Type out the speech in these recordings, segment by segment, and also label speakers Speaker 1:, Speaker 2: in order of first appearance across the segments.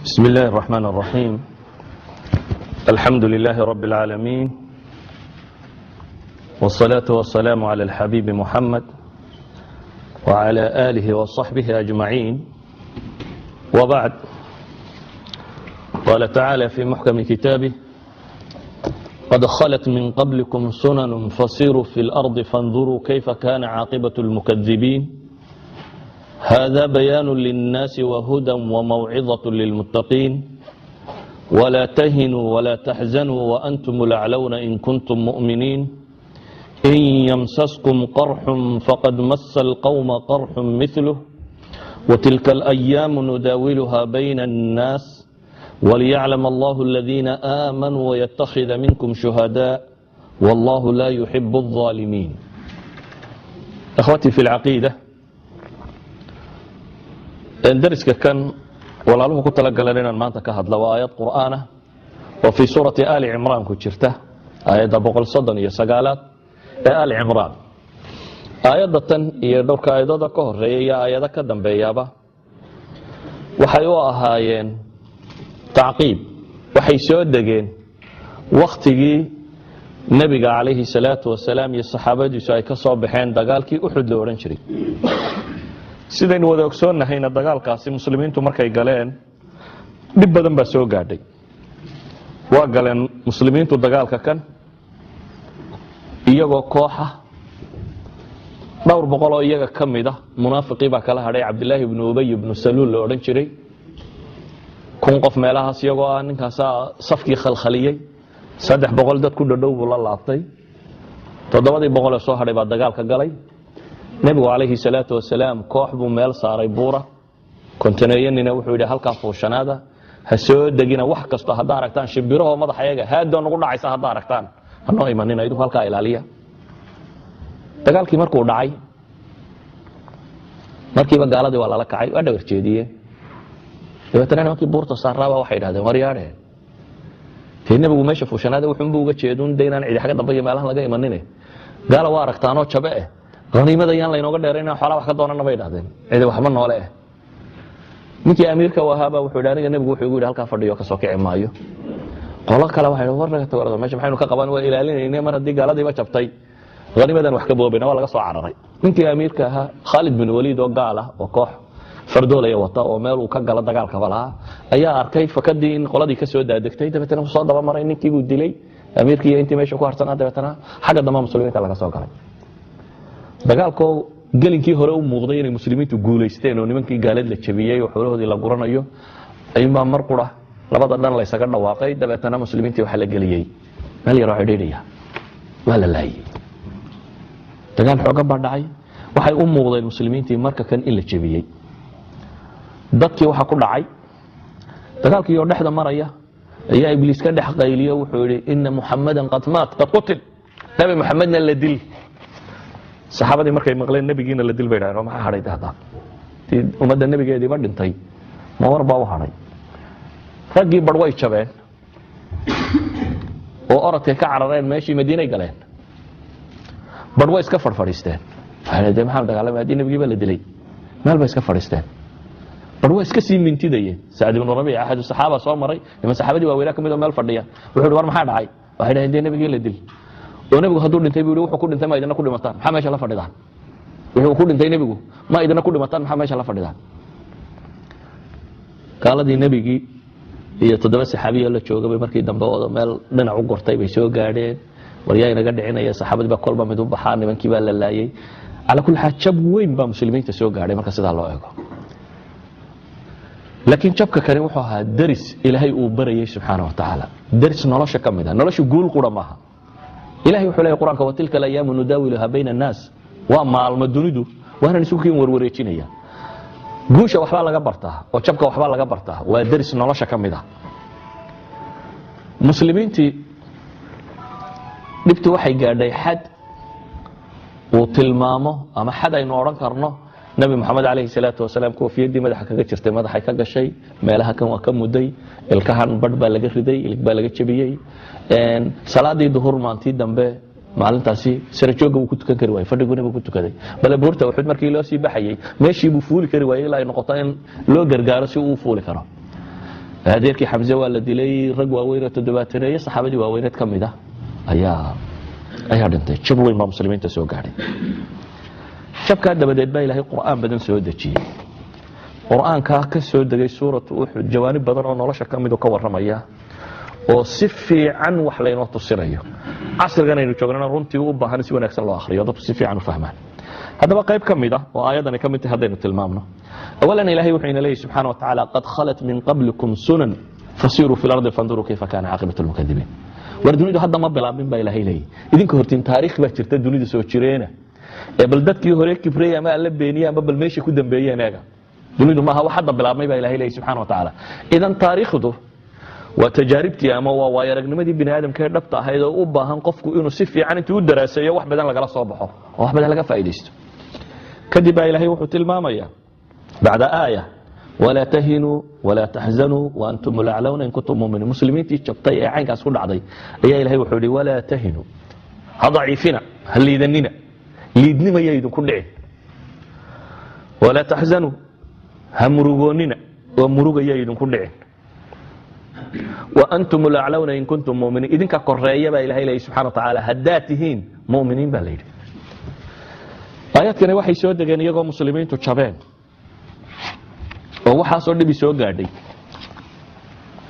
Speaker 1: بسم الله الرحمن الرحيم. الحمد لله رب العالمين، والصلاة والسلام على الحبيب محمد وعلى آله وصحبه أجمعين، وبعد. قال تعالى في محكم كتابه: قد خلت من قبلكم سنن فسيروا في الأرض فانظروا كيف كان عاقبة المكذبين. هذا بيان للناس وهدى وموعظة للمتقين. ولا تهنوا ولا تحزنوا وأنتم الأعلون إن كنتم مؤمنين. إن يمسسكم قرح فقد مس القوم قرح مثله، وتلك الأيام نداولها بين الناس وليعلم الله الذين آمنوا ويتخذ منكم شهداء والله لا يحب الظالمين. أخوتي في العقيدة، dariska kan walaaluhu ku talagaleen inaan maanta ka hadlo waa aayad qur'aan ah oo fi suurati aali cimraan ku jirta, aayadda 139 ee aali cimraan. aayadatan iyo dhowrka aayadooda ka horeeya iyo aayada ka dambeeyaba waxay u ahaayeen tacqiib. waxay soo degeen waqtigii nabiga calayhi salaatu wasalaam iyo saxaabadiisu ay ka soo baxeen dagaalkii Uxud la oran jiray. sidaynu wada ogsoonnahayna dagaalkaasi muslimiintu markay galeen dhib badan baa soo gaadhay. waa galeen muslimiintu dagaalka kan iyagoo kooxa dhowr boqol oo iyaga ka mid ah munaafiqii baa kala hadhay. cabdilaahi ibnu ubay ibnu saluul la odhan jiray, 1000 qof meelahaas iyagoo ah ninkaasaa safkii khalkhaliyey. 300 dad ku dhadhow buu la laabtay. 700 ee soo hadhay baa dagaalka galay. nabigu calayhi salaatu wasalaam koox buu meel saaray buura kontaneeyanina wuxuu yidhi halkaa fuushanaada ha soo degina, wax kastoo haddaa aragtaan shimbirahoo madaxa iyaga haadoo nagu dhacaysa haddaa aragtaan hanoo imanina, idinku halkaa ilaaliya. dagaalkii markuu dhacay markiiba gaaladii waa lala kacay, waa dhawar jeediyeen. dabeetana nimankii buurta saaraaba waxay idhahdeen waryaadhe dee nabigu meesha fuushanaada wuxuunbuu uga jeedun de inaan cidi xagga dambe iyo meelahan laga imanine, gaala waa aragtaanoo jabe eh, haniimada yaan laynooga dheerayna xoolaa wax ka doonana bay idhahdeen, cidi waxba noole eh. ninkii amiirka u ahaaba wuxuu yidhi aniga nebigu wuxuu igu yidhi halkaa fadhiyo ka soo kici maayo. qolo kale waxay idhi warnaga tagarada meesha maxaynu ka qaban, waa ilaalinayne mar haddii gaaladiiba jabtay haniimadan wax ka boobayna, waa laga soo cararay. ninkii amiirka ahaa Khalid bin Waliid oo gaal ah oo koox fardoolaya wata oo meel uu ka galo dagaalkaba lahaa ayaa arkay fakadii in qoladii ka soo daadegtay. dabeetana soo daba maray, ninkii buu dilay amiirkii intii meesha ku harsanaa. dabeetana xagga dambe muslimiinta laga soo galay. dagaalkoo gelinkii hore u muuqday inay muslimiintu guulaysteen oo nimankii gaalad la jabiyey oo xoolahoodii la guranayo ayuunbaa mar qura labada dhan la ysaga dhawaaqay. dabeetana muslimiintii waxaa la geliyey meel yaroo xidhiidhaya, waa la laayey. dagaal xoogan baa dhacay. waxay u muuqdeen muslimiintii marka kan in la jabiyey. dadkii waxaa ku dhacay dagaalkii oo dhexda maraya ayaa ibliis ka dhex qayliyo wuxuu yidhi ina muxamadan qad maat qad qutil, nabi muxamedna la dil. saxaabadii markay maqleen nabigiina la dil bay dhahdeen maxaa hadhay dahdaa ummadda nabigeediiba dhintay ma war baa u hadhay. raggii bar way jabeen oo orodkay ka carareen, meeshii madiinay galeen. bar way iska fadhiisteen, de maxaa dagaalamay haddii nabigiiba la dilay, meel bay iska fadhiisteen. bar way iska sii mintidayeen. sacd ibnu rabiic axadu saxaaba soo maray, niman saxaabadii waaweynaa ka mid oo meel fadhiya wuxuu yidhi war maxaa dhacay, waxay dhaheen dee nabigii la dil oo nebigu hadduu dhintay buu yidhi wuxuu ku dhintay ma idina ku dhimataan, maxaa meesha la fadhidaan? wuxuu ku dhintay nebigu ma idina ku dhimataan, maxaa meesha la fadhidaan? gaaladii nebigii iyo 7 saxaabiyo la joogay markii dambe oo meel dhinac u gortay bay soo gaadheen. waryaa inaga dhicinaya, saxaabadii baa kolba mid u baxaa, nimankii baa la laayay. calaa kulli xaal jab weyn baa muslimiinta soo gaadhay marka sidaa loo eego. laakiin jabka kani wuxuu ahaa daris ilaahay uu barayay subxaana wa tacaala, daris nolosha ka mid ah. noloshu guul qura maaha. ilahay wuxuu leeyahay quraanka watilka alayaamu nudaawiluha bayna annaas, waa maalmo dunidu waanan isugu keen warwareejinaya. guusha waxbaa laga bartaa oo jabka waxbaa laga bartaa, waa daris nolosha ka mid ah. muslimiintii dhibtu waxay gaadhay xad uu tilmaamo ama xad aynu odhan karno nabi maxamed calayhi salaatu wasalaam koofiyadii madaxa kaga jirtay madaxay ka gashay, meelaha kan waa ka muday, ilkahan badh baa laga riday, ilig baa laga jabiyey. salaadii duhur maantii dambe maalintaasi sare jooga uu ku tukan kari waayay, fadhiguna uu ku tukaday. bal buurta wuxuu markii loo sii baxayay meeshii buu fuuli kari waayay ilaa ay noqoto in loo gargaaro si uu fuuli karo. adeerkii xamse waa la dilay rag waaweyn oo 70 saxaabadii waaweyneed ka mid ah ayaa dhintay jab weyn baa muslimiinta soo gaadhay jabka dabadeed baa ilaahay qur'aan badan soo dejiyay qur'aanka ka soo degay suuratu uxud jawaanib badan oo nolosha ka mid oo ka waramaya oo si fiican wax leeynoo tusinayo casrigan aynu joognana runtii u baahan si wanaagsan loo akhriyo dadku si fiican u fahmaan haddaba qayb ka mid ah oo aayadani ka mid tahay haddaynu tilmaamno awalan ilaahay wuxuu ina leeyahy subxaana wa tacaala qad khalat min qablikum sunan fasiruu fi lardi fanduruu kayfa kaana caaqibatu lmukadibiin war dunidu hadda ma bilaabin baa ilaahay leeyahy idinka hortiin taariikh baa jirta dunida soo jireena ee bal dadkii hore kibrey ama alla beeniyay ama bal meesha ku dambeeyeen eega dunidu maaha wax hadda bilaabmay baa ilaahay leeyahy subxaana wa tacaala idan taariikhdu waa tajaaribtii ama waa waayaragnimadii bini aadamka ee dhabta ahayd oo u baahan qofku inuu si fiican intuu u daraaseeyo wax badan lagala soo baxo oo wax badan laga faa'iideysto kadib baa ilaahay wuxuu tilmaamayaa bacda aaya walaa tahinuu walaa taxzanuu waantum laclawna in kuntum muminiin muslimiintii jabtay ee caynkaas ku dhacday ayaa ilaahay wuxuu yidhi walaa tahinuu ha daciifina ha liidanina liidnimaya idinku dhicin walaa taxzanuu ha murugoonina oo murugaya idinku dhicin وأنتم الأعلون إن كنتم مؤمنين إذن كقرية بقى إلهي إلهي سبحانه وتعالى هداتهين مؤمنين بقى ليلي آيات كان وحي سود كان يقوم مسلمين تشابين ووحا سود بسود قاعدي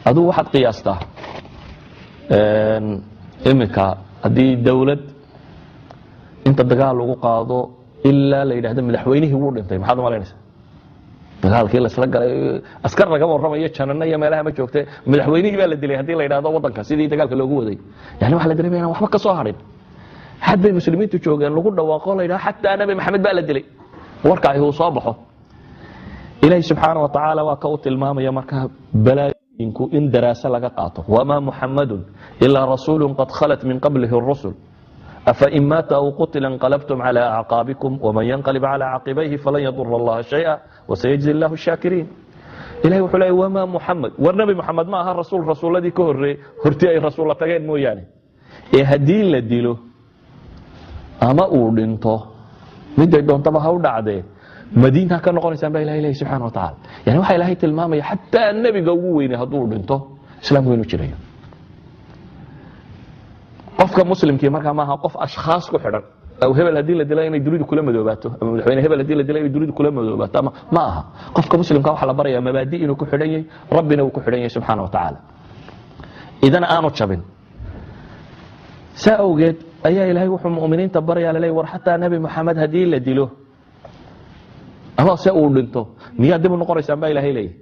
Speaker 1: هذا واحد قياسته إمكا هذه دولة انت دقال لغو قاضو إلا ليلة هذا مدحوينه هو انت محاضر ما لينسى dagaalkii la isla galay askar laga warramayo janana iyo meelaha ma joogtay madaxweynihii baa la dilay hadii la yiraahdo wadanka sidii dagaalka loogu waday yani waxa la dareemayna waxba ka soo harin hadba muslimiintu joogeen lagu dhawaaqo la yiraahdo hatta nabi maxamed baa la dilay warka ay uu soo baxo ilaahay subhanahu wa ta'ala waa ka u tilmaamaya marka balaayinku in daraasa laga qaato wama muhammadun illa rasulun qad khalat min qablihi ar-rusul أفإن مات أو قتل انقلبتم على أعقابكم ومن ينقلب على عقبيه فلن يضر الله شيئا وسيجزي الله الشاكرين إلهي وحلاه وما محمد والنبي محمد ما ها الرسول رسول الذي كهر هرتي أي رسول الله تغير مو يعني هدين لديله أما أولنته مدى دون طبعا هود عدي مدينة كان نقول إنسان بإله إلهي سبحانه وتعالى يعني وحي إلهي تلمامي حتى النبي قووين هدول بنته إسلام وينو جريه qofka muslimkii marka ma aha qof ashkhaas ku xidhan oo hebel hadii la dilay inay duridu kula madoobato ama madaxweyne hebel hadii la dilay inay duridu kula madoobato ama ma aha qofka muslimka waxa la barayaa mabaadi inuu ku xidhan yahay rabbina uu ku xidhan yahay subhanahu wa ta'ala idan aanu jabin saawgeed ayaa ilaahay wuxuu muuminiinta barayaa leeyahay war hatta nabi maxamed hadii la dilo ama se uu dhinto miyaa dib u noqonaysaa baa ilaahay leeyahay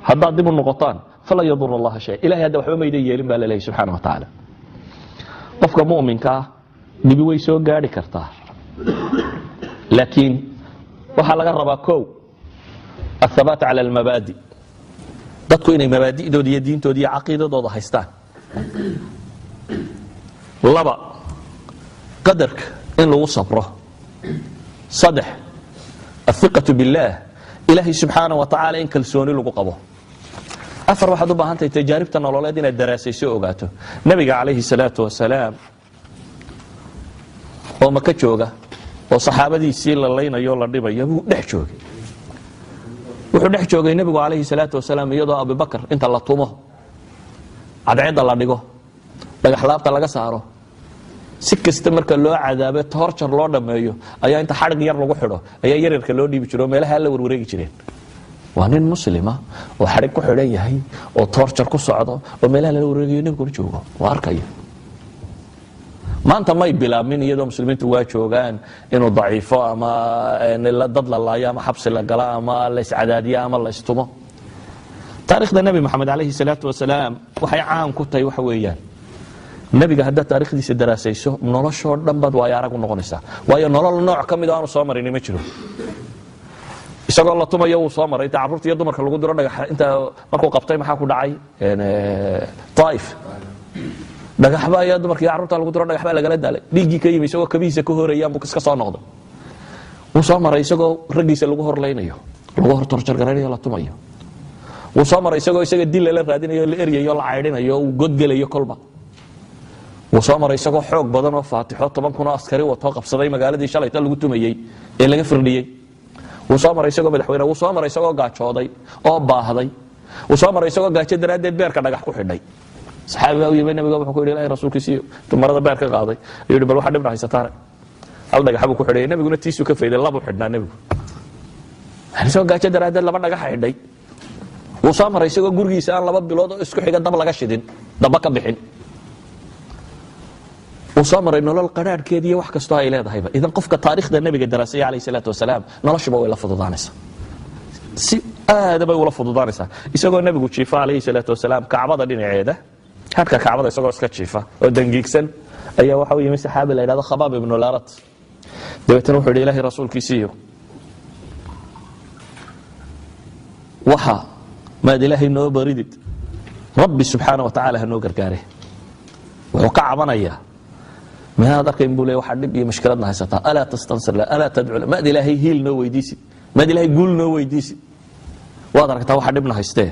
Speaker 1: hadda dib u noqotaan fala yadur allah shay ilaahay hadda waxba ma idin yeelin baa leeyahay subhanahu wa ta'ala qofka muuminka ah dibi way soo gaari kartaa laakiin waxa laga rabaa koow athabat ala almabadi dadku inay mabaadi'dooda iyo diintooda iyo caqiidadooda haystaan laba qadarka in lagu sabro saddex athiqatu billah ilaahi subhanahu wa ta'ala in kalsooni lagu qabo afar waxaad u baahan tahay tajaaribta nololeed inaad daraasayso ogaato nabiga calayhi salaatu wasalaam oo maka jooga oo saxaabadiisii la leynayo la dhibayo buu dhex joogay wuxuu dhex joogay nabigu calayhi salaatu wasalaam iyadoo abubakar inta la tumo cadceedda la dhigo dhagax laabta laga saaro si kasta marka loo cadaabo torture loo dhameeyo ayaa inta xadhig yar lagu xidho ayaa yaryarka loo dhiibi jiro meelaha la warwareegi jireen waa nin muslima oo xarig ku xidhan yahay oo torture ku socdo oo meelaha la wareegayo nabigu joogo waa arkaya maanta may bilaabmin iyadoo muslimiintu waa joogaan inuu daciifo ama dad la laayo ama xabsi la gala ama la iscadaadiyo ama la istumo taariikhda nabi maxamed calayhi salaatu wasalaam waxay caan ku tahay waxa weeyaan nabiga hadda taariikhdiisa daraasayso noloshoo dhan baad waayo arag u noqonaysaa waayo nolol nooc ka mid aanu soo marin ma jiro isagoo la tumayo uu soo maray inta carruurta iyo dumarka lagu diro dhagax inta markuu qabtay maxaa ku dhacay Taif dhagaxba ayaa dumarka iyo carruurta lagu diro dhagaxba lagala daalay dhiigii ka yimi isagoo kabiisa ka horeeyaan buu iska soo noqday uu soo maray isagoo raggiisa lagu horleynayo lagu hor torjar garanayo la tumayo uu soo maray isagoo isaga dil la raadinayo la eryayo la caydinayo uu godgalayo kolba uu soo maray isagoo xoog badan oo faatixo 10 kun oo askari wato qabsaday magaaladii shalay tan lagu tumayay ee laga firdhiyay wuu soo maray isagoo madaxweyne wuu soo maray isagoo gaajooday oo baahday uu soo maray isagoo gaajo daraaddeed beerka dhagax ku xidhay saxaabi baa u yimid nabiga wuxuu ku yidhi ilaahay rasuulkiisiiyo marada beer ka qaaday ayuu yidhi bal waxa dhibna haysataane hal dhagax buu ku xidhay nabiguna tiisuu ka fayday labu xidhnaa nabigu isagoo gaajo daraaddeed laba dhagax xidhay wuu soo maray isagoo gurigiisa aan 2 bilood oo isku xiga dab laga shidin daba ka bixin wuu soo maray nolol qaraadhkeediiyo wax kastoo ay leedahayba idan qofka taariikhda nabiga daraasaya calayhi salaatu wasalaam noloshuba way la fududaanaysaa si aad bay ula fududaanaysaa isagoo nabigu jiifa calayhi salaatu wasalaam kacbada dhinaceeda hadka kacbada isagoo iska jiifa oo dangiigsan ayaa waxa uu yimid saxaabi la yiraahdo Khabaab ibn al-Arat dabeetana wuxuu yidhi ilaahay rasuulkiisiiyo waxa maad ilaahay noo baridid rabbi subxaanahu wa tacaala ha noo gargaare wuxuu ka cabanayaa maad arkayn buu leeyahay waxa dhib iyo mushkiladna haysataa alaa tastansir la alaa tadcu maad ilaahay hiil noo weydiisid maad ilaahay guul noo weydiisid waad aragtaa waxa dhibna haystee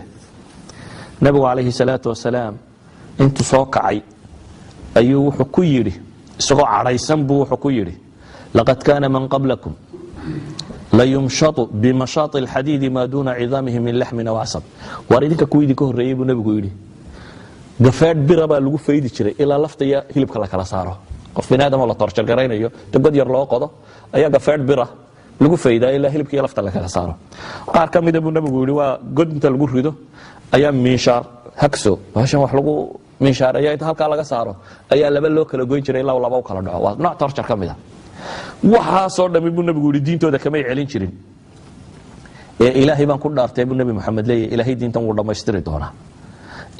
Speaker 1: nabigu calayhi salaatu wasalaam intuu soo kacay ayuu wuxuu ku yidhi isagoo cadhaysan buu wuxuu ku yidhi laqad kaana man qablakum layumshatu bimashaati alxadiidi maa duuna cidaamihi min laxmin aw casab waar idinka kuwii idinka horreeyey buu nabigu yidhi gafaadh bira baa lagu faydi jiray ilaa lafta iyo hilibka la kala saaro qof bini aadam oo la torjar garaynayo degod yar loo qodo ayaa gafaadh bira lagu faydaa ilaa hilibka iyo lafta la kala saaro qaar ka mida buu nabigu yidhi waa god inta lagu rido ayaa miinshaar hagso baashan wax lagu miinshaareeyo inta halkaa laga saaro ayaa laba loo kala goyn jiray ilaa laba u kala dhaco waa nooc torjar ka mid a waxaasoo dhammi buu nabigu yidhi diintooda kamay celin jirin ee ilaahay baan ku dhaartay buu nabi maxamed leeyahay ilaahay diintan wuu dhammaystiri doonaa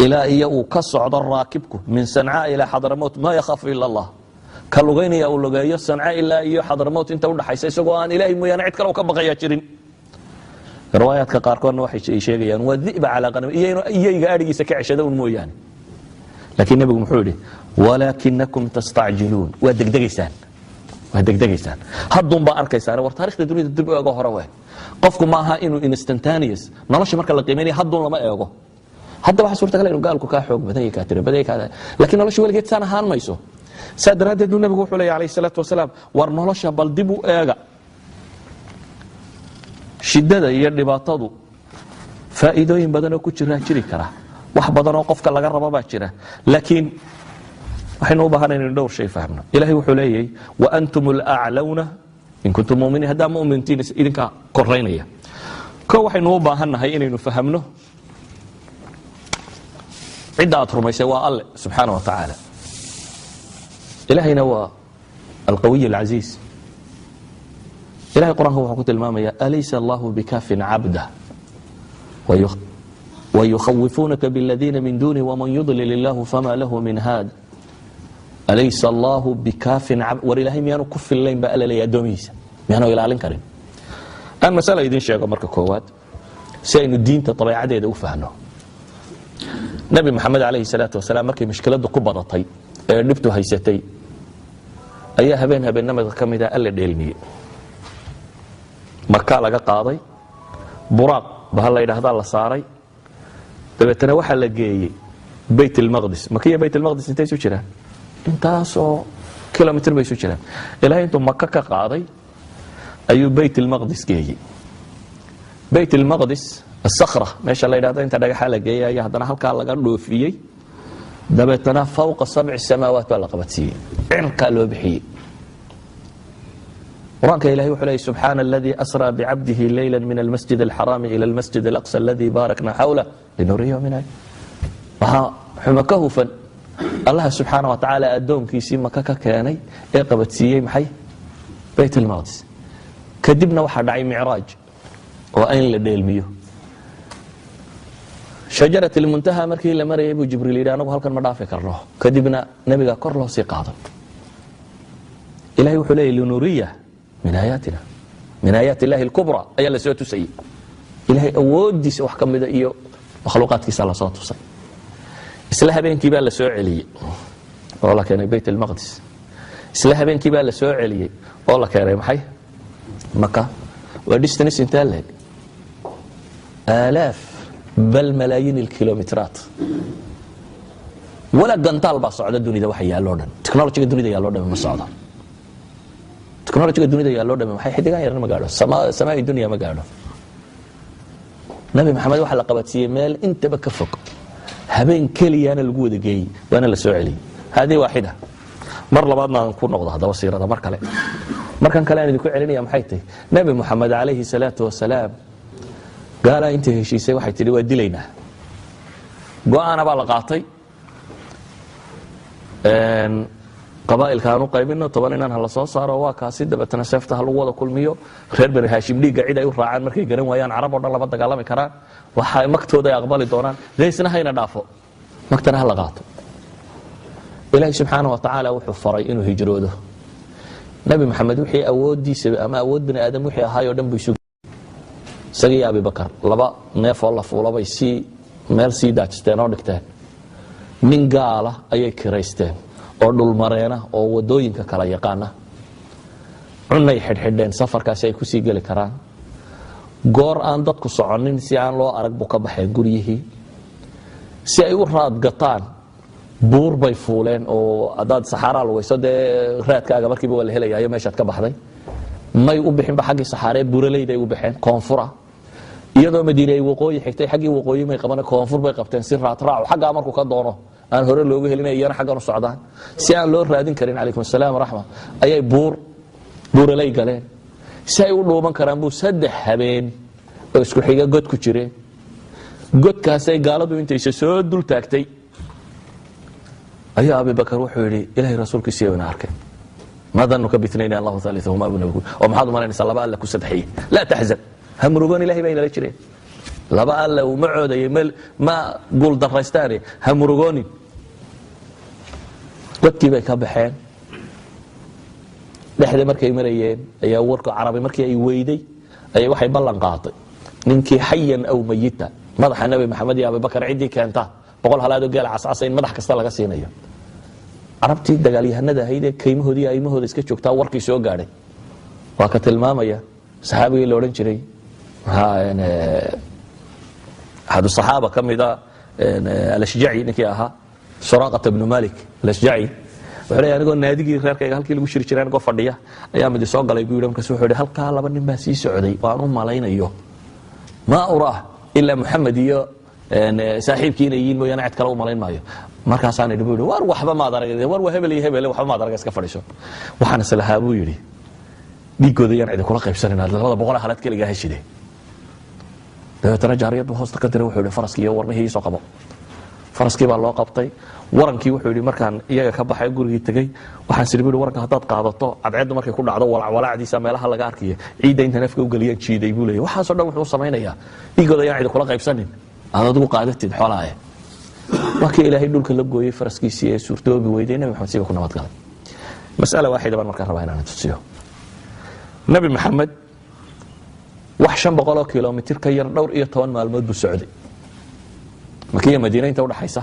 Speaker 1: ilaa iyo uu ka socdo raakibku min sancaa ilaa xadramowt maa yakhaafu ila allah ka lugaynaya uu lugeeyo sanca ilaa iyo xadramowt inta udhaxaysa isagoo aan ilaahay mooyaane cid kale u ka baqayaa jirin riwaayaadka qaarkoodna waxay sheegayaan waa di'ba calaa qanam iyayga adhigiisa ka ceshada un mooyaane laakiin nabigu muxuu yidhi walaakinakum tastacjiluun waa degdegaysaan hadduun baa arkaysaan war taarikhda dunida dib u eego hore we qofku ma aha inuu instantaneous nolosha marka la qiimeynaya hadduun lama eego hadda waxa suurtagal inuu gaalku kaa xoog badan yahay kaa tiro badan yahay laakiin nolosha weligeed saan ahaan mayso saa daraaddeed buu nabigu wuxuu leeyahay calayhi salaatu wasalaam war nolosha bal dib u eega shiddada iyo dhibaatadu faa'iidooyin badan oo ku jiri kara wax badan oo qofka laga rabo baa jira laakiin waxaynu u baahanay inaynu dhowr shay fahmno ilaahay wuxuu leeyahay wa antum alaclawna in kuntum mu'miniin haddaa mu'mintiin idinka koraynaya ko waxaynu u baahannahay inaynu fahamno cidda aad rumaysay waa alle subxaana wa tacaala ilaahayna waa alqawiy alcaziiz ilahay qur-aanka wuxuu ku tilmaamaya alaysa allahu bikafin cabda wayukhawifunaka biladiina min duuni waman yudlil illahu fama lahu min haad alaysa allahu bikafin war ilaahay miyaanu ku fillayn baa alla leeyahay addoomihiisa miyaanu ilaalin karin aan masala idin sheego marka koowaad si aynu diinta dabeecadeeda u fahno nabi maxamed calayhi salaatu wasalaam markay mushkiladdu ku badatay ee dhibtu haysatay ayaa habeenamada ka mida alla dheelmiyey markaa laga qaaday buraaq baha la yidhaahdaa la saaray dabeetana waxaa la geeyey bayt almaqdis makiya bayt almaqdis intay isu jiraan intaasoo kilomitr bay isu jiraan ilaahay intuu maka ka qaaday ayuu bayt almaqdis geeyey bayt almaqdis asakra meesha la yidhahdo inta dhagaxa la geeyey ayaa haddana halkaa laga dhoofiyey dabeetana fawqa 7 samaawaat baa la qabadsiiyey cirkaa loo bixiyey quraanka ilaahay wuxuu leeyahay subxaana aladii asraa bicabdihi leyla min almasjid alxaraami ila almasjid alaqsa aladii baarakna xawlah linuriyahu min ayat waxaa xuma ka hufan allaha subxaana wa tacaala addoonkiisii maka ka keenay ee qabadsiiyey maxay bayt almaqdis kadibna waxaa dhacay micraaj oo in la dheelmiyo shajarat almuntaha markii la marayay buu jibriil yidhi anagu halkan ma dhaafi karno kadibna nabiga kor loo sii qaado ilahay wuxuu leeyahy linuriya min aayaatina min aayaati illahi alkubra ayaa la soo tusayey ilahay awoodiisa wax ka mida iyo makhluuqaadkiisa la soo tusay isla habeenkii baa la soo celiyey oo la keenay bayt almaqdis isla habeenkii baa la soo celiyey oo la keenay maxay maka waa distance intaa leeg aalaaf bal malaayiin alkilomitraat wala gantaal baa socda dunida waxa yaallo dhan technology-ga dunida yaallo dhan ma socdo technology-ga dunida yaallo dhan waxay xidigan yarna ma gaadho samaa dunya ma gaadho nabi maxamed waxa la qabatiyey meel intaba ka fog habeen keliyana lagu wada geeyey waana la soo celiyey hadii waaxida mar labaadna aan ku noqdo hadaba siirada mar kale markan kale aan idinku celinaya maxay tahay nabi maxamed calayhi salaatu wasalaam gaala intii heshiisay waxay tidhi waa dilaynaa go'aana baa la qaatay qabaa'ilka aanu qaybino 10 inaan hala soo saaro waa kaasi dabatana seefta lagu wada kulmiyo reer bani haashim dhiiga cid ay u raacaan markay garan waayaan carab oo dhan laba dagaalami karaan waxa magtooda ay aqbali doonaan leysna hayna dhaafo magtana hala qaato ilaahay subxaanahu wa ta'ala wuxuu faray inuu hijroodo nabi maxamed wixii awoodiisa ama awood bani aadam wixii ahaayoo dhan buu isugu sagii Abu Bakar laba neef oo la fuulabay si meel sii daajisteen oo dhigteen nin gaala ayay kireysteen oo dhul mareena oo wadooyinka kala yaqaana cunay xidhxidheen safarkaasi ay ku sii gali karaan goor aan dadku soconin si aan loo arag buu ka baxay guriyihii si ay u raad gataan buur bay fuuleen oo adaad saxara lugayso de raadkaaga markiiba waa la helayaa meeshaad ka baxday may u bixin ba xaqi saxare buuraleyda ay u bixeen koonfura iyadoo madiina ay waqooyi xigtay xaqi waqooyi may qaban koonfur bay qabteen si raad raac xaqa markuu ka doono aan hore loogu helinay yana xaqan u socdaan si aan loo raadin karin alaykum salaam rahma ayay buuraley galeen si ay u dhooban karaan buu 3 habeen oo isku xiga god ku jireen godkaas ay gaaladu intay soo dul taagtay ayaa Abu Bakar wuxuu yiri ilaahay rasuulkiisa iyo arkay maadanu ka bitnayna Allahu thalithuhuma abu nabi oo maxaad malayna laba alla ku sadxiye la tahzan hamrugan ilaahay bayna la jireen laba alla oo macoodayay meel ma gul daraystaani hamrugoni dadkii bay ka baxeen dhaxda markay marayeen ayaa warka carabi markii ay weyday ay waxay ballan qaaday ninkii hayyan aw mayita madaxa nabi maxamed iyo Abu Bakar cidii keenta boqol halaado geel casaasayn madax kasta laga siinayo arabtii dagaalyahanada ahayd kaymahoodii aymahooda iska joogtaa warkii soo gaaray waa ka tilmaamaya saxaabigii la oran jiray hadu saxaaba kamida al-Ashja'i ninkii ahaa Suraqah ibn Malik al-Ashja'i wuxuu anigoo naadigii reerkayga halkii lagu shiri jireen go fadhiya ayaa mid soo galay buu markaas wuxuu yiri halka laba nin baa sii socday waan u malaynayo ma uraa illa Muhammad iyo saaxiibkiina yiin mooyana cid kale u malayn maayo markaas aan idhi war waxba ma daragay war waa hebel iyo hebel waxba ma daragay iska fadhiiso waxaan islahaa buu yiri dhiigooda yaan cid kula qaybsanayna labada boqol halad kaliya heshide dabeetana jaariyadu hoosta ka diray wuxuu yiri faraskii iyo warmihii soo qabo faraskii baa loo qabtay warankii wuxuu yiri markaan iyaga ka baxay gurigii tagay waxaan sirbiyo waranka hadaad qaadato cadceedu markay ku dhacdo walacdiisa meelaha laga arkiyo ciida inta nafka u galiyaan jiiday buu leeyahay waxa soo dhan wuxuu sameeynaya dhiigooda yaan cid kula qaybsanin adigu qaadatid xoolaaye markii ilaahay dhulka la gooyay faraskiisii ee suurtoobi weyday nabi maxamed ku nabad galay mas'ala waahida baan markaa rabaa inaan tusiyo nabi maxamed wax 500 kiiloomitir ka yar dhowr iyo 10 maalmood buu socday markii madiina inta u dhaxaysa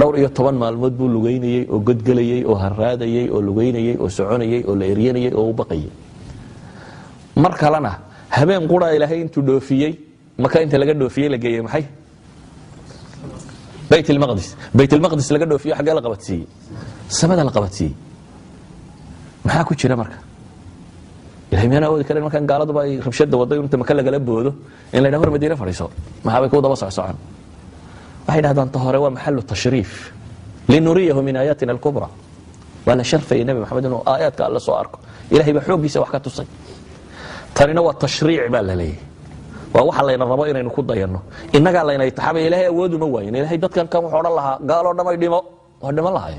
Speaker 1: dhowr iyo 10 maalmood buu lugeynayay oo godgalayay oo haraadayay oo lugeynayay oo soconayay oo la eryanayay oo u baqayay mar kalena habeen qura ilaahay intuu dhoofiyay maka inta laga dhoofiyay la geeyay maxay bayt al-maqdis laga dhoofiyo xagga la qabatiyay samada la qabatiyay maxaa ku jira marka ilaahay meena oo kale markan gaaladu bay rabshada waday inta maka laga boodo in la yiraahdo madiina fariiso maxaa bay ku daba socon waxay dhahdaan tahore waa maxallu tashriif linuriyahu min ayatina al-kubra wala sharfay nabi maxamed inuu aayaadka alla soo arko ilaahay ba xoogiisa wax ka tusay tarina waa tashriic baa la leeyahay waa waxa layna rabo inaynu ku dayano inaga layna taxabay ilaahay awood uma waayin ilaahay dadkan kan wuxuu oran lahaa gaalo dhamay dhimo waa dhimo lahaay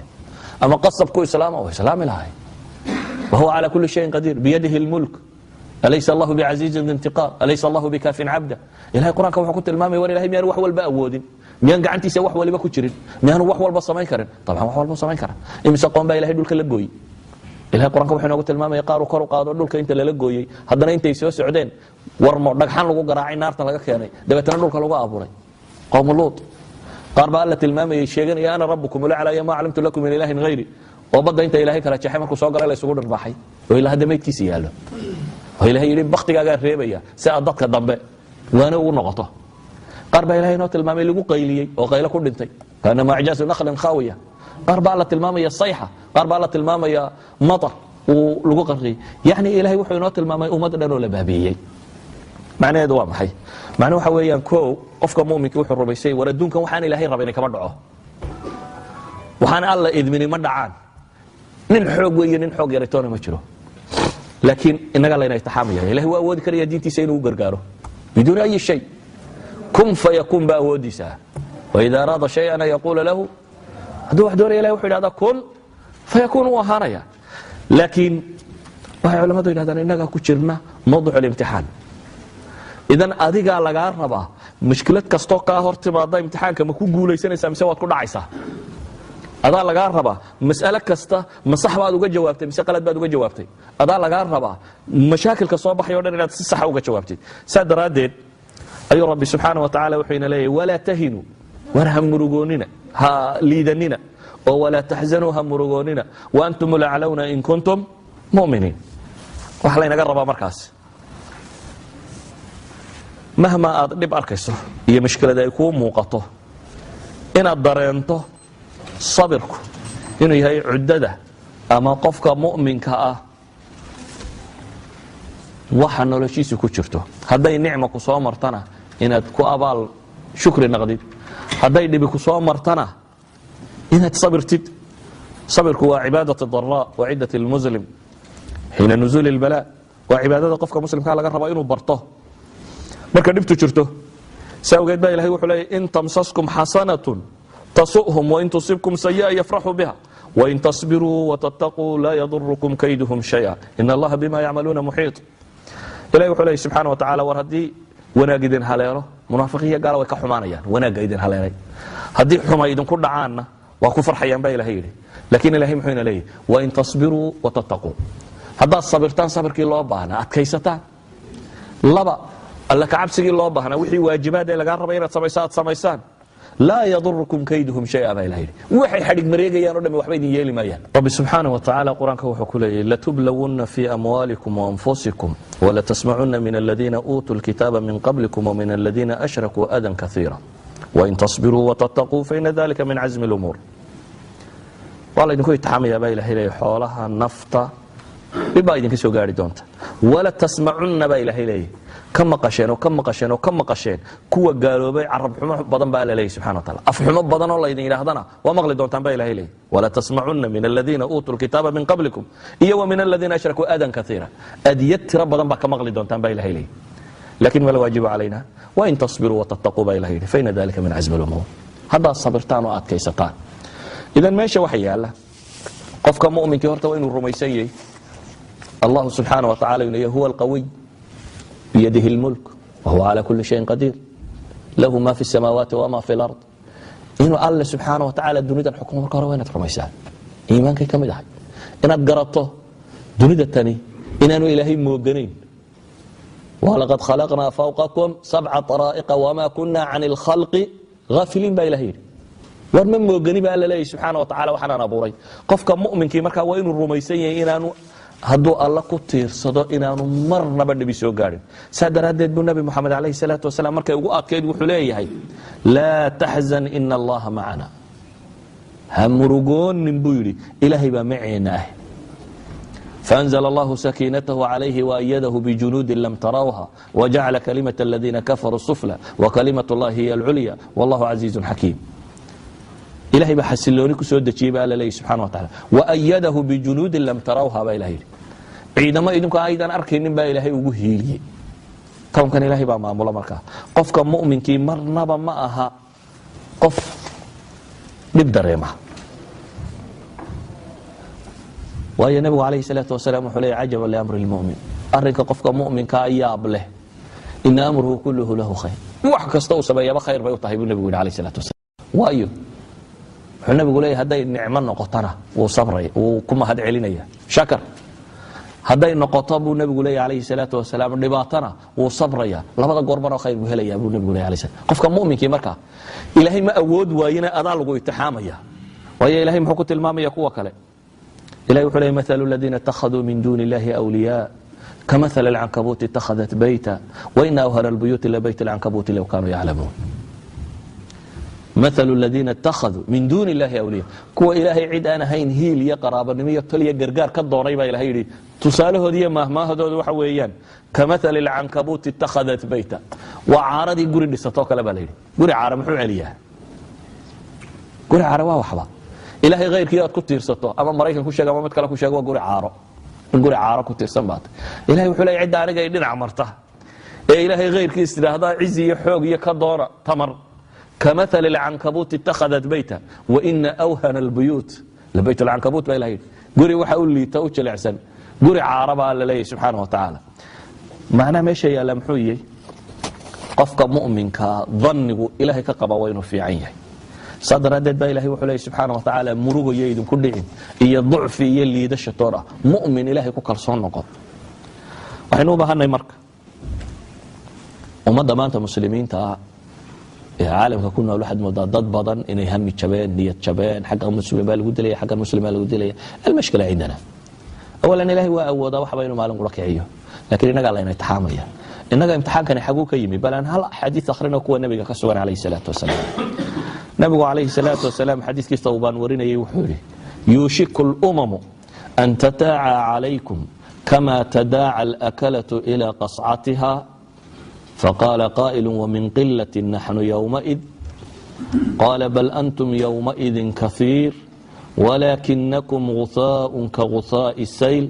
Speaker 1: ama qasabku islaam oo islaam lahaay وهو على كل شيء قدير بيده الملك أليس الله بعزيز ذي انتقام أليس الله بكاف عبده إلهي قرآن كما قلت المامي وإن إلهي ميان وحوال بأودين ميان قعنتي سي وحوال بكتشرين ميان وحوال بصمين كرين طبعا وحوال بصمين كرين إمسا قوم با إلهي دولك لقوي إلهي قرآن كما قلت المامي يقارو كارو قادو دولك إنت للقوي هدنا إنت يسيو سعودين ورمو دقحان لقو قراعي نارتنا لقا كياني دبتنا دولك لقو أبوري قوم اللوط قاربا ألت المامي الشيغان يا أنا ربكم ولا على ما علمت لكم من إله غيري وبدا انت الهي kala jaxay markuu soo galay la isugu dhirbaxay oo ilaahay dameedkiisa yaalo oo ilaahay yiri baqtigaaga reebaya si aad dadka dambe waana ugu noqoto qarba ilaahay noo tilmaamay lagu qayliyay oo qaylo ku dhintay kana maajaasu nakhlin khawiya qarba la tilmaamay sayha qarba la tilmaamay matar oo lagu qarriyay yaani ilaahay wuxuu noo tilmaamay ummad dhan oo la baabiyay macnaheedu waa maxay macnaheedu waxa weeyaan koow qofka muuminka wuxuu rumaysay war adduunkan waxaan ilaahay rabin kama dhaco waxaan alla idmini ma dhacaan nin xoog weeye nin xoog yaraytoona ma jiro laakiin inaga layna taxaamaya ilaahay waa awoodi karaya diintiisa inuu gargaaro بدون أي شيء كن فيكون بأوديسا وإذا أراد شيئا يقول له هذا واحد دور إليه وحيد هذا كن فيكون وهاريا لكن وهي علماء دول هذا إنك كشرنا موضوع الامتحان إذا أديك على جاربا مشكلة كستوكا هرتبا ضاي امتحان كما كون قولي سنة سامسوات كل عيسى هذا على جاربا مسألة كستا مصح بعد وجا جوابتي مسألة بعد وجا جوابتي هذا على جاربا مشاكل كصوابح يودن إلى الصحة وجا جوابتي ساد رادد أي ربي سبحانه وتعالى وحين لي ولا تهنوا ورهم مرجوننا ها ليدننا ولا تحزنوا هم مرجوننا وأنتم الأعلون إن كنتم مؤمنين وحلينا جربا مركز مهما أضرب أركسه هي مشكلة ده يكون موقته إن الضرينته صبركم إنه هي عدده أما قفك مؤمن كأه waxaa noloshiisa ku jirto hadday nicmo ku soo martana inaad ku abaal shukri naqdid hadday dhibi ku soo martana inaad sabirtid sabirku waa cibaadatu daraa wa ciddati lmuslim xiina nuzuuli ilbalaa waa cibaadada qofka muslimkaa laga rabo inuu barto marka dhibtu jirto saa awgeed baa ilahay wuxuu leeyahy in tamsaskum xasanatun tasu'hum wain tusibkum sayi'a yafraxuu biha wain tasbiruu watattaquu laa yadurukum kayduhum shay'a ina allaha bima yacmaluuna muxiit إلهي وحوله سبحانه وتعالى وردي وناق إذن هليره منافقية قالوا ويكا حمانيا وناق إذن هليره هدي حما إذن كل عانا وكفر حيان بي إلهي لكن إلهي محوين إليه وإن تصبروا وتتقوا هذا الصبرتان صبر كي الله باهنا أتكيستان لبا لك عبسي الله باهنا وحي واجبات إلى قرب إلى سميسان لا يضركم كيدهم شيئا با إلهي وحي حديق مريقا يا ردمي وحبيدي يالي مايان رب سبحانه وتعالى قرآن كوحو كله لتبلون في أموالكم وأنفسكم ولتسمعن من الذين أوتوا الكتاب من قبلكم ومن الذين أشركوا أذى كثيرا وإن تصبروا وتتقوا فإن ذلك من عزم الأمور والله إذن كوي تحامي يا با إلهي حولها النفط ببا إذن كسو قاري دونت ولا تسمعن با إلهي كم قشين وكم قشين وكم قشين كوا قالوا بي عرب حمى بدن با إلهي سبحانه وتعالى أفحمى بدن الله إذن إلى هذنا ومغلي دونتان با إلهي ولا تسمعن من الذين أوتوا الكتاب من قبلكم إيه ومن الذين أشركوا أذى كثيرا أديت رب بدن با كمغلي دونتان با إلهي لكن ما الواجب علينا وإن تصبروا وتتقوا با إلهي فإن ذلك من عزم الأمور هذا الصبرتان وأتكيستان إذا ماشي وحي الله قفك مؤمن كهرت وإن الرميسي الله سبحانه وتعالى هو القوي بيده الملك وهو على كل شيء قدير له ما في السماوات وما في الأرض إنه الله سبحانه وتعالى الدنيا الحكم مركره وين ترميسان إيمانك كم يدعي إن قرأته دنيا الثاني إنه إلهي موجنين ولقد خلقنا فوقكم 7 طرائق وما كنا عن الخلق غافلين بإلهي ورمن موجني بقى الله سبحانه وتعالى وحنا نبوري قفك مؤمن كي مركا وين الرميسية إنه hadduu alla ku tiirsado inaanu marnaba nebi soo gaarin saa daraaddeed buu nebi moxamed calayhi salaatu wasalaam markay ugu adkayd wuxuu leeyahay laa taxzan ina allaha macana ha murugoonin buu yidhi ilaahay baa maceena ah فأنزل الله سكينته عليه وأيده بجنود لم تروها وجعل كلمة الذين كفروا السفلى وكلمة الله هي العليا والله عزيز حكيم إلهي بحسلوني كسود دجيبا لله سبحانه وتعالى وأيده بجنود لم تروها با إلهي عندما إذنك أيضا أركين با إلهي وهيلي كون كان إلهي با معمولا مركا قفك مؤمن كي مرنبا معها قف نبدأ ريمه وهي النبي عليه الصلاة والسلام وحليه عجبا لأمر المؤمن أرنك قفك مؤمن كأياب له إن أمره كله له خير وحكا استوسى بيابا خير بيوطهي النبي عليه الصلاة والسلام وأيه النبي يقول لي هداي النعمة نقطنا وصبري وكما هد علينا شكر هداي النقطة أبو النبي يقول لي عليه الصلاة والسلام نباتنا وصبري لبدا قربنا خير بهليا أبو النبي يقول لي عليه السلام قفك مؤمن كي مركا إلهي ما أود وينا أضالقوا اتحاميا وهي إلهي محكوة المامية قوة كلا إلهي يقول لي مثل الذين اتخذوا من دون الله أولياء كمثل العنكبوت اتخذت بيتا وإن أوهر البيوت لبيت العنكبوت لو كانوا يعلمون mathalu aladiina ittakhaduu min duuni illahi awliya kuwa ilaahay cid aan ahayn hiil iyo qaraabanimo tol iyo gargaar ka doonay baa ilahay yidhi tusaalahoodi iyo mahmaahadooda waxa weeyaan kamathali alcankabuuti ittakhadat bayta waa caaradii guri dhisatoo kale baa la yidhi guri caara muxuu celiyaa guri caara waa waxba ilaahay khayrkii aad ku tiirsato ama maraykan ku sheeg ama mid kale ku sheeg waa guri caaro in guri caaro ku tiirsan baata ilahay wuxuu leeyahay cidda aniga ay dhinac marta ee ilaahay khayrkiis tidhaahdaa cizi iyo xoog iyo ka doona tamar kamathali alcankabuuti ittakhadat bayta waina awhana albuyuut labayt alcankabuut baa ilahay yidhi guri waxa u liita u jilicsan guri caara baa la leeyahay subxaana wa tacaala macnaha meesha yaalla muxuu yahay qofka mu'minka dhannigu ilaahay ka qaba waa inuu fiican yahay saa daraaddeed baa ilahay wuxuu leeyahy subxaana wa tacaala murugayo idinku dhicin iyo ducfi iyo liidasha toor ah mu'min ilaahay ku kalsoon noqon waxaynu u baahanay marka ummadda maanta muslimiinta ah ee caalamka ku nool waxaad moodaa dad badan inay hami jabeen niyad jabeen xagga muslim baa lagu dilaya xagga muslim baa lagu dilaya almashkila cindana awalan ilaahay waa awoodaa waxba inuu maalin qura kiciyo laakiin innagaa layna imtixaamaya innaga imtixaankani xaguu ka yimi bal aan hal xadiis akhrino kuwa nabiga ka sugan calayhi salaatu wasalaam nabigu calayhi salaatu wasalaam xadiiskiisa uu baan warinayay wuxuu yidhi yuushiku lumamu an tataaca calaykum kama tadaaca alakalatu ilaa qascatiha faqaala qaa'ilu wamin qilatin naxnu yowmaid qaala bal antum yowmaidin kahiir walakinakum guhaaءun kaguhaaءi sayl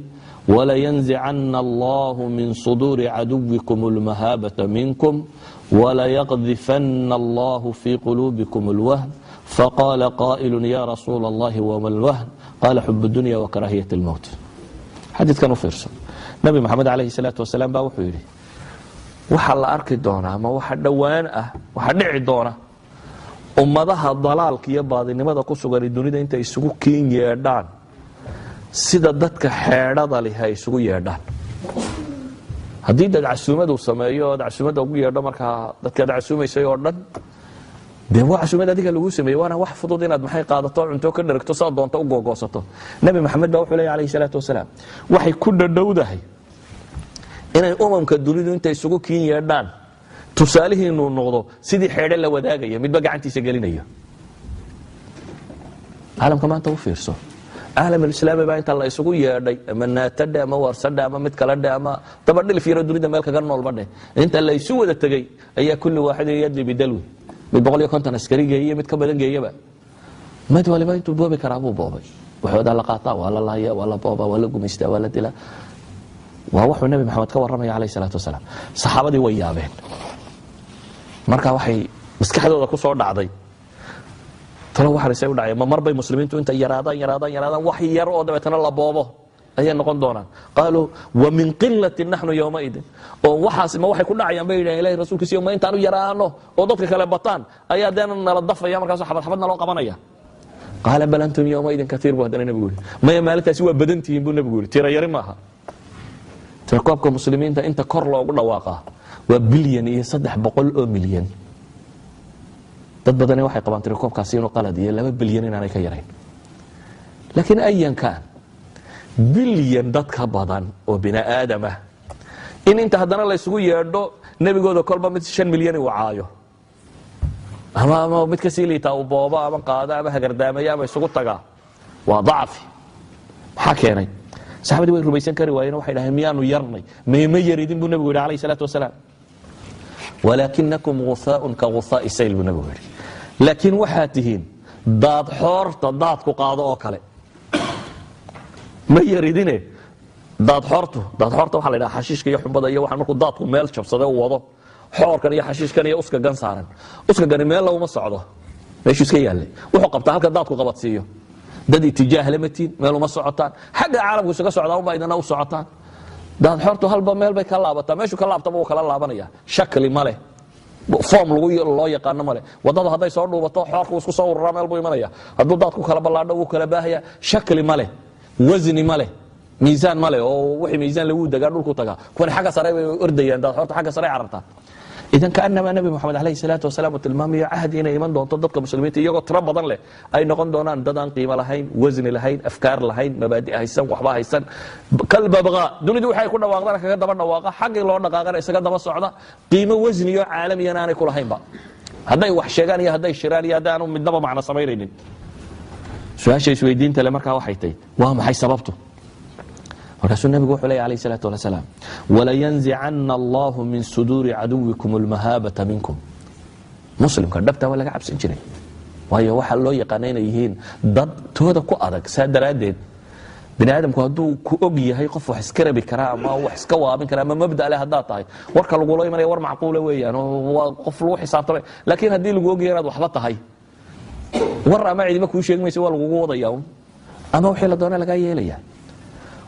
Speaker 1: walayanzicana allahu min suduuri caduwikum اlmahaabata minkum وlayqdifana اllah fي qulubiكm اlwhn faqala qائl ya rasuul اllahi wma اlwhn qala xub اdunya وkaraahiyaة اlmowt xadiikan u fiirso nabi maxamed alayh الsalaaةu wasalaam baa wuxuu yidhi waxa la arki doonaa ama waxa dhowaan ah waxa dhici doona ummadaha dalaalka iyo baadinimada ku sugan dunida intay isugu keen yeedhaan sida dadka xeedhada leh ay isugu yeedhaan haddii dad casuumad uu sameeyo ood casuumadda ugu yeedho markaa dadkaad casuumaysay oo dhan dee waa casuumad adiga lagu sameeyey waana wax fudud inaad maxay qaadato cunto ka dheragto saa doonto u googoosato nebi maxamed baa wuxuu leeyahy alayhi salaatu wasalaam waxay ku dhadhowdahay inay umamka dunidu intay isugu kiin yeedhaan tusaalihiinuu noqdo sidii xeedhe la wadaagaya midba gacantiisa gelinayo caalamka maanta u fiirso caalamalislaami baa inta la isugu yeedhay ama naatadhe ama warsadhe ama mid kale dhe ama dabadhilif yaro dunida meel kaga noolba dheh inta la isu wada tegey ayaa kulli waaxidin yadli bidalwi mid 150 askari geeye mid ka badan geeyaba mid waliba intuu boobi karaa buu boobay waxoodaa la qaataa waa la laaya waa la booba waa la gumaystaa waa la dilaa waa wuxuu nabi maxamed ka warramaya calayhi salaatu wasalaam saxaabadii way yaabeen marka waxay maskaxdooda ku soo dhacday talo waxaasay u dhacay ma marbay muslimiintu inta yaraadaan wax yar oo dabeetana la boobo ayay noqon doonaan qaaluu wa min qilatin naxnu yowmaidin oo waxaas ma waxay ku dhacayaan bay yidhahan ilahi rasuulkiisa ma intaanu yaraano oo dadka kale bataan ayaa deena nala dafaya markaasoo xabadxabadna loo qabanaya qaala bal antum yowmaidin kaiir buu haddana nebigu yidhi maya maalintaasi waa badan tihiin buu nebigu yidhi tira yari maaha tirakoobka muslimiinta inta kor loogu dhawaaqaa waa bilyan iyo 300 oo milyan dad badani waxay qabaan tirakoobkaasi inuu qalad iyo 2 bilyan inaanay ka yarayn laakiin ayankan bilyan dad ka badan oo bini aadam ah in inta haddana la isugu yeedho nebigooda kolba mid 5 milyan uu caayo ama mid ka sii liitaa uu boobo ama qaado ama hagardaamaya ama isugu tagaa waa dacfi maxaa keenay saxaabadii way rumaysan kari waayeen waxay dhaheen miyaanu yarnay ma yaridin buu nebigu yidhi calayhi salaatu wasalaam walaakinakum guhaaءun ka guhaa'i sayl buu nebigu yidhi laakiin waxaad tihiin daad xoorta daadku qaado oo kale ma yaridine daadxoorta waxaa la ydhaha xashiishka iyo xumbada iyo waxaan markuu daadku meel jabsade u wado xoorkan iyo xashiishkan iyo uska gan saaran uskagani meel laguma socdo meeshuu iska yaallay wuxuu qabtaa halka daadku qabadsiiyo dad itijaah lamatiin meel uma socotaan xagga caalamku isaga socdaa unbaa idana u socotaan daadxoortu halba meel bay ka laabataa meeshuu ka laabtaba wuu kala laabanaya shakli ma leh form loo yaqaano male wadada hadday soo dhuubato xoorku isku soo ururaa meel buu imanaya hadduu daadku kala ballaadho wuu kala baahaya shakli ma leh wasni ma leh miisaan ma leh oo wixii miisaan lagu dagaa dhulku tagaa kuwani xagga sare bay ordayaan daadxoorta xagga sare carartaa idan kaanama nabi maxamed alayhi salaatu wasalaam uu tilmaamayo cahdi inay iman doonto dadka muslimiinta iyagoo tiro badan leh ay noqon doonaan dad aan qiimo lahayn wasni lahayn afkaar lahayn mabaadi haysan waxba haysan kalbabqa dunidu waxay ku dhawaaqdaan kaga daba dhawaaqa xaggii loo dhaqaaqana isaga daba socda qiimo wasniyo caalamiyana aanay ku lahaynba hadday wax sheegaan iyo hadday shiraan iyo haddaanu midnaba macno samaynaynin. su-aasha isweydiinta le markaa waxay tahay waa maxay sababtu? markaasuu nabigu wuxuu leeyahy alayhi salaatu wasalaam walayanzicana allahu min suduuri caduwikum almahaabata minkum. muslimka dhabtaa waa laga cabsan jiray, waayo waxaa loo yaqaana inay yihiin dad tooda ku adag. saa daraaddeed bini aadamku hadduu ku og yahay qof wax iska rabi karaa ama wax iska waabin karaa ama mabda leh haddaad tahay, warka lagula imanaya war macquula weeyaan oo waa qof lagu xisaabtamay. laakiin haddii lagu ogyahay inaad waxba tahay, war ama cidima kuu sheegi maysa, waa lagugu wadaya ama wixii la doona lagaa yeelaya.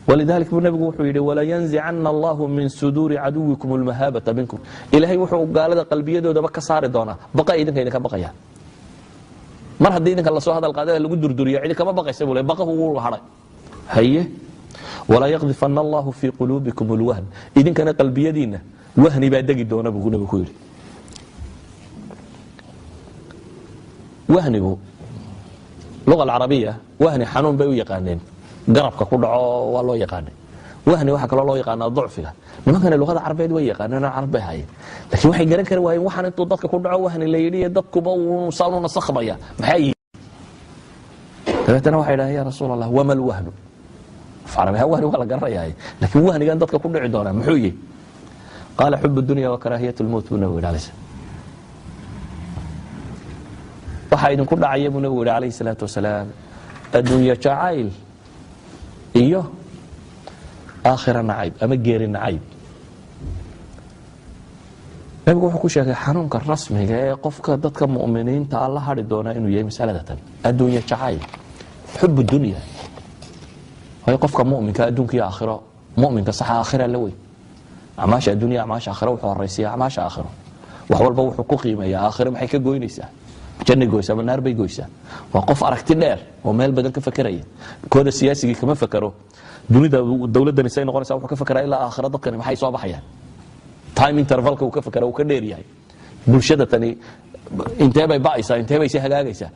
Speaker 1: walidalik buu nabigu wuxuu yidhi walayanzicana allahu min suduuri caduwikum almahaabata minkum. ilaahay wuxuu gaalada qalbiyadoodaba ka saari doonaa baqa idinka baqayaan. mar haddii idinka lasoo hadal qaada lagu durduriya cidi kama baqaysa buu le baqa ugu hadhay. haye walaa yaqdifana allahu fii quluubikum alwahn. idinkana qalbiyadiinna wahni baa degi doona buu nabigu ku yidhi. wahnigu luga alcarabiya wahni xanuun bay u yaqaaneen, garabka ku dhaco waa loo yaqaanay. wahni waxaa kaloo loo yaqaanaa ducfiga. nimankana luqada carabeed way yaqaaneen, carab bay hayeen, laakiin waxay garan kari waayeen waxaan intuu dadka ku dhaco wahni la yidhi dadkuba saanu nasakhmaya maxay yihiin. dabeetana waxay dhahay ya rasuul allah wama alwahnu. afcarabiha wahni waa la garanayaa, laakiin wahnigan dadka ku dhici doonaa muxuu yihi? qaala xub dunya wa karaahiyat lmowt buu nabigu yidhi alayh salam. waxaa idinku dhacaya buu nabigu yidhi alayhi salaatu wasalaam adduunye jacayl iyo aakhira nacayb ama geeri nacayb. nabigu wuxuu ku sheegay xanuunka rasmiga ee qofka dadka mu'miniinta alla hadhi doonaa inuu yahay masaladatan adduunye jacayl, xub dunya. waayo qofka mu'minka adduunka iyo aakhiro, mu'minka saxa aakhira la wey. acmaasha addunya acmaasha aakhiro wuxuu horaysiya acmaasha aakhiro. wax walba wuxuu ku qiimeeyaa aakhiro maxay ka goynaysaa, janna goysaa ama naar bay goysaa. waa qof aragti dheer oo meel badan ka fakeraya. kooda siyaasigii kama fakero dunida dowladani say noqonaysaa, wuxuu ka fakeraa ilaa aakhira dadkani maxay soo baxayaan. time intervalka uu ka fakera uu ka dheer yahay. bulshada tani intee bay ba'aysaa, intee bay si hagaagaysaa.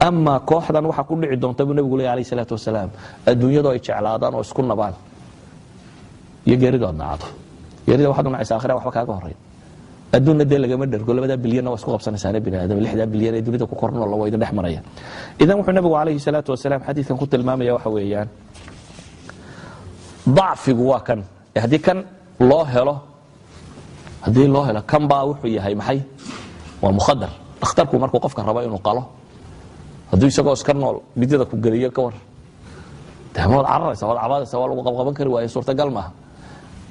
Speaker 1: ama kooxdan waxaa ku dhici doonta buu nabigu leeyahy alayhi salaatu wasalaam adduunyadu ay jeclaadaan oo isku nabaan iyo geeridu aad nacdo. geerida waxaad u nacaysa aakhira waxba kaaga horey. adduunna dee lagama dhergo, 2 bilyanna waa isku qabsanaysaane bini aadam, 6 bilyan ee dunida ku kornoo la wayda dhex maraya. idan wuxuu nabigu calayhi salaatu wasalaam xadiidkan ku tilmaamaya waxa weeyaan dacfigu waa kan. haddii kan loo helo kan baa wuxuu yahay maxay? waa mukhadar. dhakhtarku markuu qofka rabo inuu qalo, hadduu isagoo iska nool midada ku geliyo ka war dee ma wad cararaysa, wad cabaadaysa, waa lagu qabqaban kari waaye, suurtagal maaha.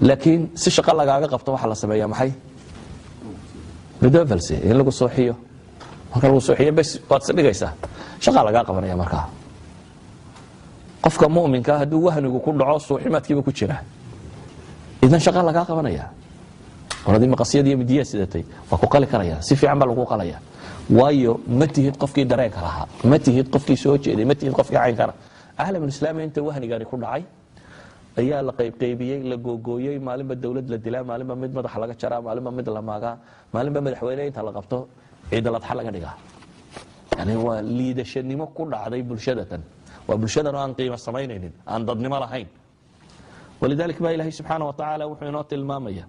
Speaker 1: laakiin si shaqo lagaaga qabto waxaa la sameeyaa maxay? redovals in lagu sooxiyo. marka lagu sooxiyo bes waad isdhigaysaa, shaqaa lagaa qabanaya. markaa qofka mu'minka hadduu wahnigu ku dhaco suuximaadkiiba ku jira, idan shaqa lagaa qabanaya. oradii maqasyada iyo midiyaa sidatay waa ku qali karaya, si fiican baa lagu qalaya. waayo ma tihid qofkii dareenka lahaa, ma tihid qofkii soo jeeday, ma tihid qofkii caynkana. caalamulislaami inta wahnigani ku dhacay ayaa la qaybqaybiyey, la googooyey. maalinba dowlad la dilaa, maalinba mid madaxa laga jaraa, maalinba mid la maagaa, maalinba madaxweyne inta la qabto ciidal adxa laga dhigaa. yani waa liidashanimo ku dhacday bulshadatan. waa bulshadan oo aan qiimo samaynaynin, aan dadnimo lahayn. walidalik baa ilaahay subxaana wa tacaala wuxuu inoo tilmaamaya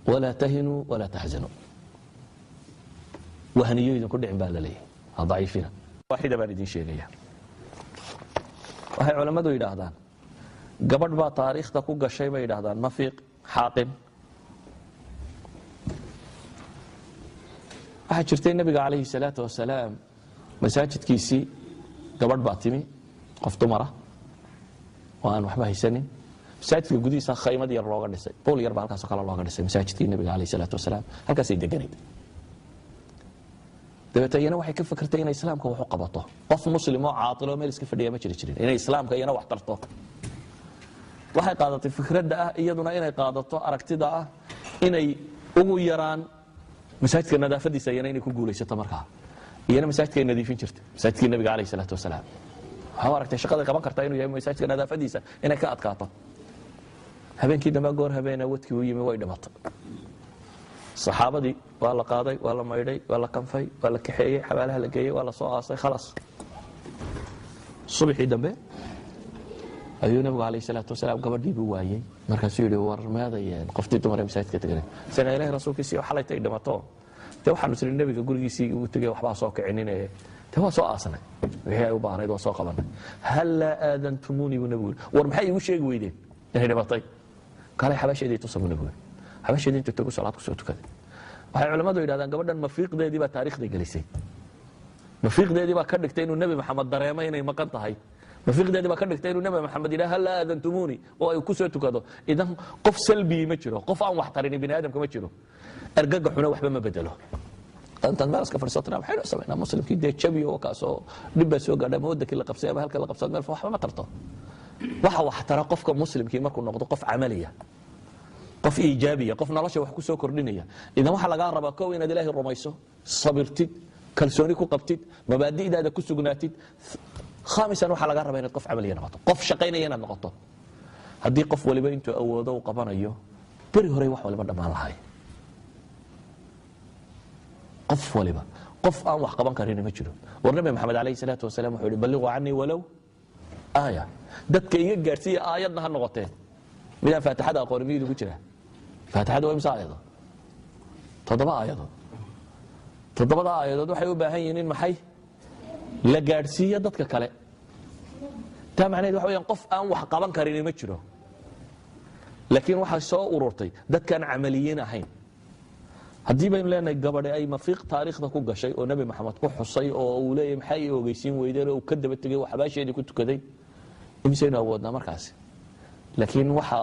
Speaker 1: walaa tahinuu walaa taxzanuu. wahniyo idinku dhicin baa la leeyahay, ha daciifina. waaxida baan idin sheegaya. waxay culammadu yidhaahdaan gabadh baa taariikhda ku gashay bay yidhaahdaan mafiiq xaaqin. waxaa jirtay nabiga calayhi salaatu wasalaam masaajidkiisii gabadh baa timi, qof dumara oo aan waxba haysanin. masaajidka gudihiisa khaymad yar looga dhisay, bool yar baa halkaasoo kale looga dhisay masaajidkii nabiga calayhi salaatu wasalaam. halkaasay deganayd. dabeete iyana waxay ka fakertay inay islaamka wax u qabato. qof muslim oo caatilo meel iska fadhiya ma jiri jirin, inay islaamka iyana wax tarto. waxay qaadatay fikradda ah iyaduna inay qaadato aragtida ah inay ugu yaraan masaajidka nadaafadiisa iyana inay ku guulaysato. markaa iyana masaajidkay nadiifin jirtay, masaajidkii nabiga calayhi salaatu wasalaam. waxaa aragtay shaqaday qaban kartaa inuu yahay masaajidka nadaafadiisa inay ka adkaato. habeenkii dambe goor habeena wadkii u yimi way dhimatay. saxaabadii waa la qaaday, waa la maydhay, waa la kanfay, waa la kaxeeyey, xabaalaha la geeyey, waa la soo aasay, khalaas. subaxii dambe ayuu nabigu calayhi salaatu wasalaam gabadhii buu waayey markaasuu yidhi war meeday qoftii dumar ee masaajidka tagay sana ilaahay rasuulkiisii waxa la tay dhimato te waxaanu tirin nabiga gurigiisii uu tagay waxba soo kicinine te waa soo aasnay wixii ay u baahnayd waa soo qabanay hal la aadantumuni nabigu war maxay igu sheegi weydeen inay dhimatay kale xabasheedii tusamo nabigu xabasheedii intuu tagu salaad ku soo tukaday waxay culimadu yiraahdaan gabadhan mafiiqdeedii baa taariikhda gelisay mafiiqdeedii baa ka dhigtay inuu nabi maxamed dareemay inay maqan tahay mafiiqdeedii baa ka dhigtay inuu nabi maxamed yidhaha hal aadantumuni oo ay ku soo tukado idan qof salbi ma jiro qof aan wax tarin bini aadamka ma jiro argaga xuna waxba ma bedelo antan maaska farsatna waxay sameeyaan muslimkii de jabi oo kaasoo dib soo gaadhay wadakii la qabsay ama halka la qabsay meel waxba ma tarto waxa wax tara qofka muslimkii markuu noqdo qof amaliya qof iijaabiya qof nolosha wax ku soo kordhinaya idan waxa laga rabaa koow inaad ilaahay rumayso sabirtid kalsooni ku qabtid mabaadi'daada ku sugnaatid khamisan waxa laga rabaa inaad qof amaliya noqoto qof shaqaynaya inaad noqoto hadii qof waliba intuu awoodo uu qabanayo bari hore wax waliba dhamaan lahaay qof waliba qof aan wax qaban karin ma jiro war nabi maxamed alayhi salaatu wasalaam wuxuu yiri ballighu anni walaw aaya dadka iga gaarsiiya aayadna ha noqotee midaan faatixada qoormiyadu ku jira faatixada waa imsa aayado todoba aayadood waxay u baahan yihiin in maxay la gaarsiiyo dadka kale taa macnaheedu waxa weeyaan qof aan wax qaban karin ma jiro laakiin waxa soo ururtay dadkan amaliyiin ahayn haddii baynu leenahay gabadhe ay mafiiq taariikhda ku gashay oo nabi maxamed ku xusay oo uu leeyahay maxay ogeysiin weydeen oo ka daba tagay waxbaasheedii ku tukaday imsayna awoodna markaas laakiin waxa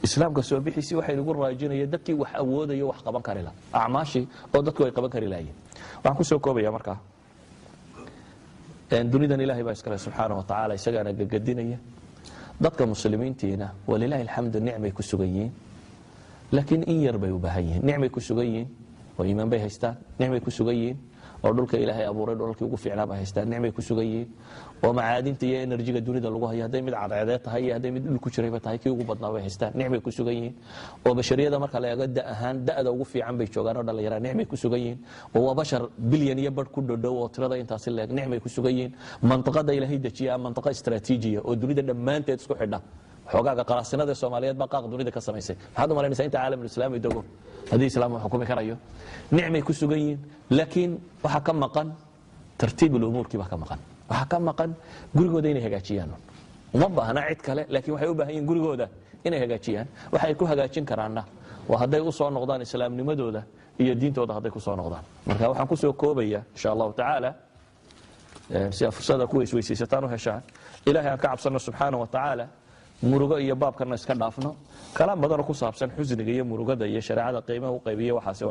Speaker 1: islaamka soo bixisi waxay ugu raajinayeen dadkii wax awoodayo wax qaban kari la acmaashi oo dadku ay qaban kari laayeen waxaan ku soo koobaya markaa dunidan ilaahay baa iskale subxaanahu wa tacaala isagaana gagadinaya dadka muslimiintiina walilaahi alxamdu nicmay ku sugan yihiin laakiin in yar bay u baahan yihiin nicmay ku sugan yihiin oo iimaan bay haystaan nicmay ku sugan yihiin oo dhulka ilaahay abuuray dhulkii ugu fiicnaa bay haystaan nicmay ku sugan yihiin oo macaadinta iyo enerjiga dunida lagu hayo hadday mid cadceedeed tahay iyo hadday mid dhul ku jirayba tahay kii ugu badnaa bay haystaan nicmay ku sugan yihiin oo bashariyada marka la eego da ahaan da'da ugu fiican bay joogaan oo dhallinyarada nicmay ku sugan yihiin oo waa bashar bilyan iyo badh ku dhodhow oo tirada intaasi leeg nicmay ku sugan yihiin mantiqada ilaahay dejiya mantiqa istaraatiijiya oo dunida dhammaanteed isku xidha xogaaga qaraasinada Soomaaliyeed baa qaaq dunida ka samaysay maxaad u malaynaysaa inta caalamul islaami dogo hadii islaamku xukumi karayo nicmay ku sugan yihiin laakiin waxa ka maqan tartiibul umuurkii baa ka maqan waxa ka maqan gurigooda inay hagaajiyaan uma baahna cid kale laakiin waxay u baahan yihiin gurigooda inay hagaajiyaan waxay ku hagaajin karaana waa haday u soo noqdaan islaamnimadooda iyo diintooda haday ku soo noqdaan marka waxaan ku soo koobaya insha Allah ta'ala si fursada ku isweysiisataan oo heshaan ilaahay aan ka cabsano subhanahu wa ta'ala murugo iyo baabkana iska dhaafno kala badan oo ku saabsan xusniga iyo murugada iyo shariicada qiimaha u qaybiyo waxaas